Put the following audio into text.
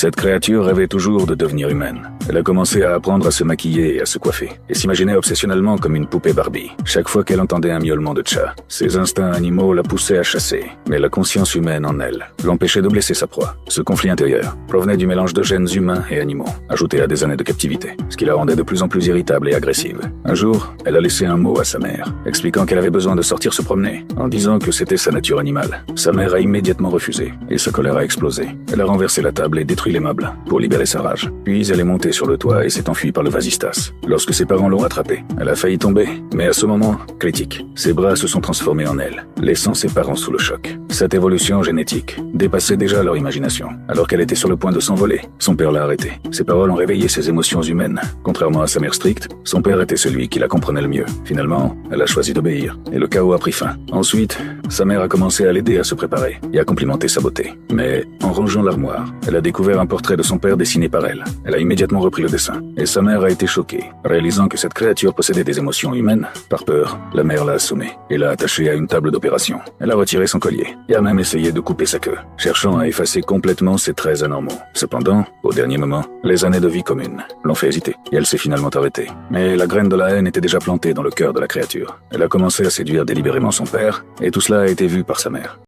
Cette créature rêvait toujours de devenir humaine. Elle a commencé à apprendre à se maquiller et à se coiffer, et s'imaginait obsessionnellement comme une poupée Barbie. Chaque fois qu'elle entendait un miaulement de chat, ses instincts animaux la poussaient à chasser, mais la conscience humaine en elle l'empêchait de blesser sa proie. Ce conflit intérieur provenait du mélange de gènes humains et animaux, ajouté à des années de captivité, ce qui la rendait de plus en plus irritable et agressive. Un jour, elle a laissé un mot à sa mère, expliquant qu'elle avait besoin de sortir se promener, en disant que c'était sa nature animale. Sa mère a immédiatement refusé, et sa colère a explosé. Elle a renversé la table et détruit les meubles, pour libérer sa rage. Puis elle est montée sur le toit et s'est enfuie par le vasistas. Lorsque ses parents l'ont rattrapée, elle a failli tomber, mais à ce moment critique, ses bras se sont transformés en elle, laissant ses parents sous le choc. Cette évolution génétique dépassait déjà leur imagination. Alors qu'elle était sur le point de s'envoler, son père l'a arrêtée. Ses paroles ont réveillé ses émotions humaines. Contrairement à sa mère stricte, son père était celui qui la comprenait le mieux. Finalement, elle a choisi d'obéir, et le chaos a pris fin. Ensuite, sa mère a commencé à l'aider à se préparer et à complimenter sa beauté. Mais, en rangeant l'armoire, elle a découvert un portrait de son père dessiné par elle. Elle a immédiatement repris le dessin, et sa mère a été choquée, réalisant que cette créature possédait des émotions humaines. Par peur, la mère l'a assommée et l'a attachée à une table d'opération. Elle a retiré son collier et a même essayé de couper sa queue, cherchant à effacer complètement ses traits anormaux. Cependant, au dernier moment, les années de vie commune l'ont fait hésiter, et elle s'est finalement arrêtée. Mais la graine de la haine était déjà plantée dans le cœur de la créature. Elle a commencé à séduire délibérément son père, et tout cela a été vu par sa mère.